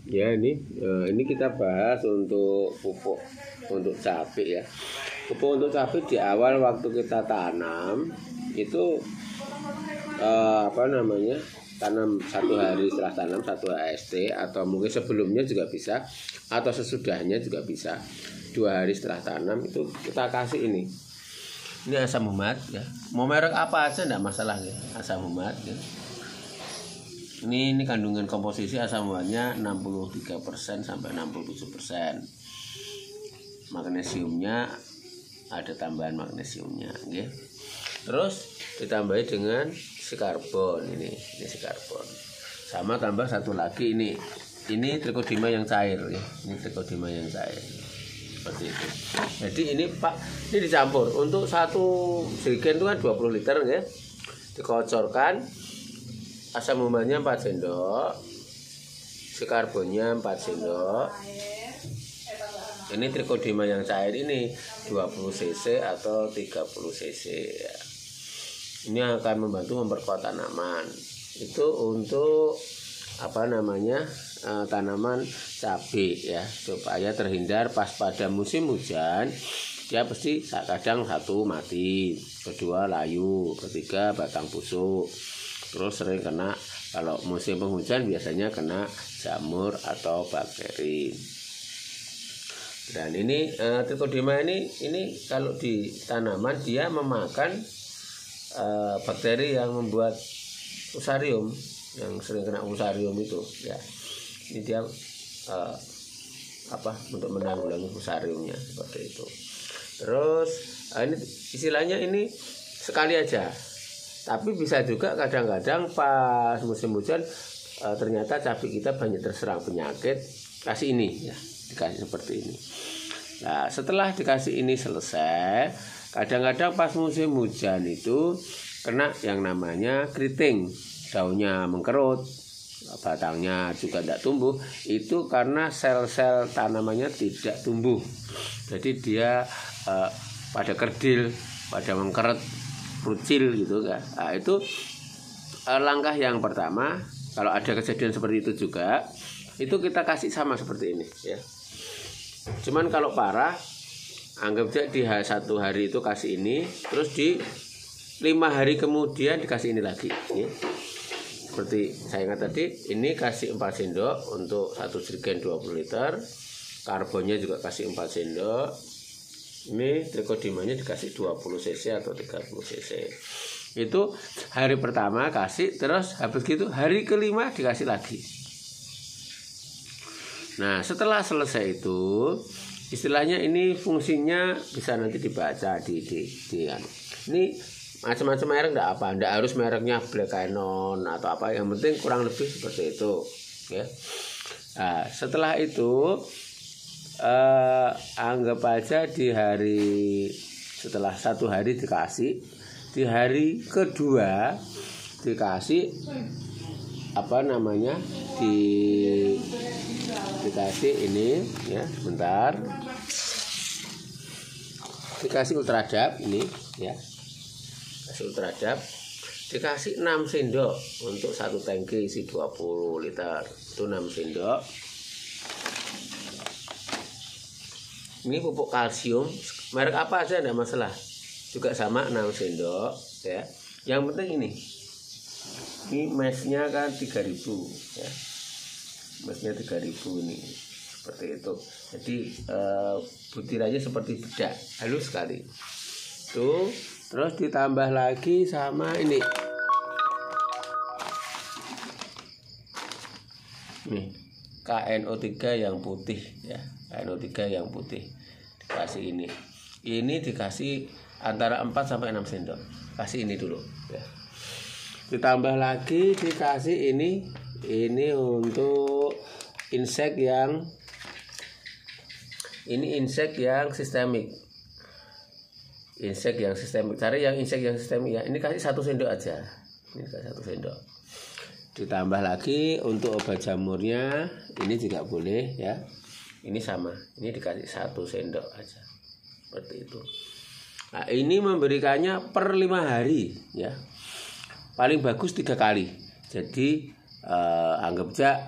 Ya ini kita bahas untuk pupuk untuk cabai ya. Pupuk untuk cabai di awal waktu kita tanam itu tanam 1 hari setelah tanam 1 HST, atau mungkin sebelumnya juga bisa, atau sesudahnya juga bisa. 2 hari setelah tanam itu kita kasih ini asam humat ya. Mau merek apa aja enggak masalah ya, asam humat ya. Ini kandungan komposisi asam humatnya 63% sampai 67%. Magnesiumnya ada tambahan magnesiumnya, okay. Terus ditambahi dengan si karbon ini si karbon. Sama tambah satu lagi ini trichodima yang cair ya. Ini trichodima yang cair. Seperti itu. Jadi ini dicampur untuk 1 jerigen itu kan 20 liter ya. Dikocorkan, asam humatnya 4 sendok, si karbonnya 4 sendok. Ini trichodima yang cair ini 20 cc atau 30 cc ya. Ini akan membantu memperkuat tanaman. Itu untuk tanaman cabai ya, supaya terhindar pas pada musim hujan ya pasti kadang 1 mati, kedua layu, ketiga batang busuk. Terus sering kena, kalau musim penghujan biasanya kena jamur atau bakteri. Dan ini trichodima ini kalau di tanaman dia memakan bakteri yang membuat fusarium, yang sering kena fusarium itu ya. Ini dia untuk menanggulangi fusariumnya seperti itu. Terus ini istilahnya ini sekali aja. Tapi bisa juga kadang-kadang pas musim hujan ternyata cabai kita banyak terserang penyakit, kasih ini ya, dikasih seperti ini. Nah, setelah dikasih ini selesai, kadang-kadang pas musim hujan itu kena yang namanya keriting, daunnya mengkerut, batangnya juga tidak tumbuh. Itu karena sel-sel tanamannya tidak tumbuh. Jadi dia pada kerdil, pada mengkeret, rucil gitu kan. Nah, itu langkah yang pertama. Kalau ada kejadian seperti itu juga, itu kita kasih sama seperti ini ya. Cuman kalau parah, anggap aja di 1 hari itu kasih ini, terus di 5 hari kemudian dikasih ini lagi ya. Seperti saya ingat tadi, ini kasih 4 sendok untuk 1 jerigen 20 liter. Karbonnya juga kasih 4 sendok. Ini trichodimanya dikasih 20 cc atau 30 cc. Itu hari pertama kasih, terus habis gitu hari kelima dikasih lagi. Nah, setelah selesai itu, istilahnya ini fungsinya bisa nanti dibaca di ini macam-macam merek enggak harus mereknya Black Cannon atau apa, yang penting kurang lebih seperti itu ya. Nah, setelah itu anggap aja setelah 1 hari dikasih, di hari kedua dikasih dikasih ini ya, sebentar, dikasih Ultradap ini ya, kasih Ultradap, dikasih 6 sendok untuk 1 tangki isi 20 liter, itu 6 sendok. Ini pupuk kalsium, merek apa aja enggak masalah, juga sama 6 sendok ya. Yang penting ini mesnya kan 3.000 ya, mesnya 3.000 ini seperti itu. Jadi butirannya seperti bedak, halus sekali tuh. Terus ditambah lagi sama ini KNO3 yang putih ya, KNO3 yang putih dikasih ini dikasih antara 4 sampai 6 sendok, kasih ini dulu ya. Ditambah lagi dikasih ini untuk insek yang sistemik. Cari yang insek yang sistemik ya. Ini kasih 1 sendok aja. Ini kasih 1 sendok. Ditambah lagi untuk obat jamurnya ini juga boleh ya. Ini sama. Ini dikasih 1 sendok aja. Seperti itu. Nah, ini memberikannya per 5 hari ya. Paling bagus 3 kali. Jadi anggap aja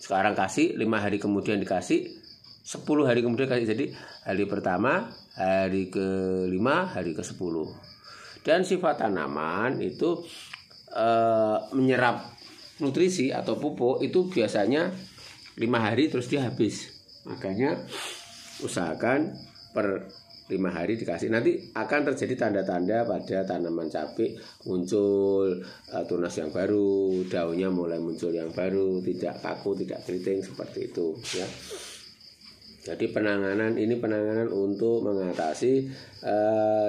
sekarang kasih, 5 hari kemudian dikasih, 10 hari kemudian kasih. Jadi hari pertama, hari ke-5, hari ke-10. Dan sifat tanaman itu menyerap nutrisi atau pupuk itu biasanya 5 hari terus dia habis. Makanya usahakan per 5 hari dikasih. Nanti akan terjadi tanda-tanda pada tanaman cabai, muncul tunas yang baru, daunnya mulai muncul yang baru, tidak kaku, tidak keriting, seperti itu ya. Jadi penanganan untuk mengatasi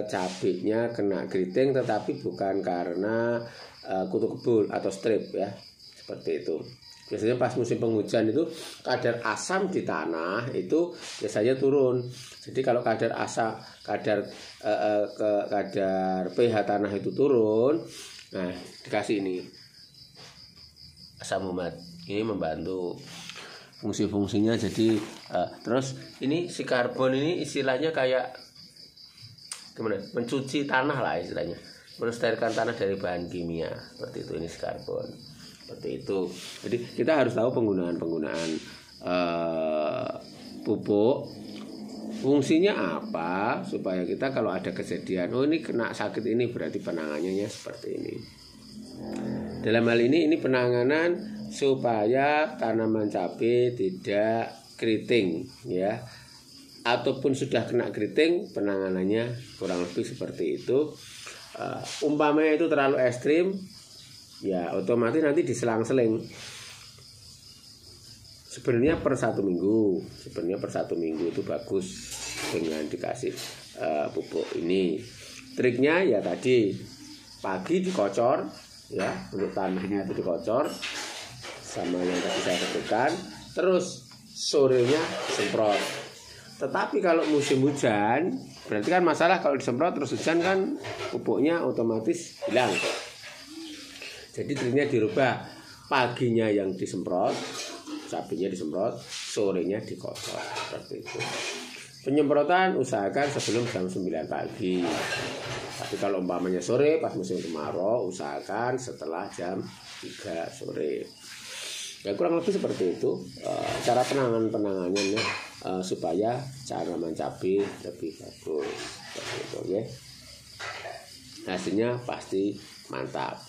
cabainya kena keriting, tetapi bukan karena kutu kebul atau strip ya, seperti itu. Biasanya pas musim penghujan itu kadar asam di tanah itu biasanya turun. Jadi kalau kadar pH tanah itu turun, nah dikasih ini asam umat, ini membantu fungsi-fungsinya. Jadi terus ini si karbon ini istilahnya kayak gimana? Mencuci tanah lah istilahnya, mensterilkan tanah dari bahan kimia, seperti itu. Ini si karbon. Seperti itu. Jadi kita harus tahu penggunaan pupuk, fungsinya apa, supaya kita kalau ada kejadian, oh ini kena sakit ini, berarti penanganannya seperti ini. Dalam hal ini penanganan supaya tanaman cabai tidak keriting ya, ataupun sudah kena keriting, penanganannya kurang lebih seperti itu. Umpamanya itu terlalu ekstrim, ya otomatis nanti diselang-seling. Sebenarnya per 1 minggu itu bagus dengan dikasih pupuk ini. Triknya ya tadi pagi dikocor ya, untuk tanahnya itu dikocor sama yang tadi saya sebutkan, terus sorenya semprot. Tetapi kalau musim hujan, berarti kan masalah kalau disemprot terus hujan kan pupuknya otomatis hilang. Jadi triknya dirubah, paginya yang disemprot, cabainya disemprot, sorenya dikocor, seperti itu. Penyemprotan usahakan sebelum jam 9 pagi. Tapi kalau umpamanya sore pas musim kemarau, usahakan setelah jam 3 sore. Ya kurang lebih seperti itu cara penanganannya supaya tanaman cabai lebih bagus, seperti itu ya. Hasilnya pasti mantap.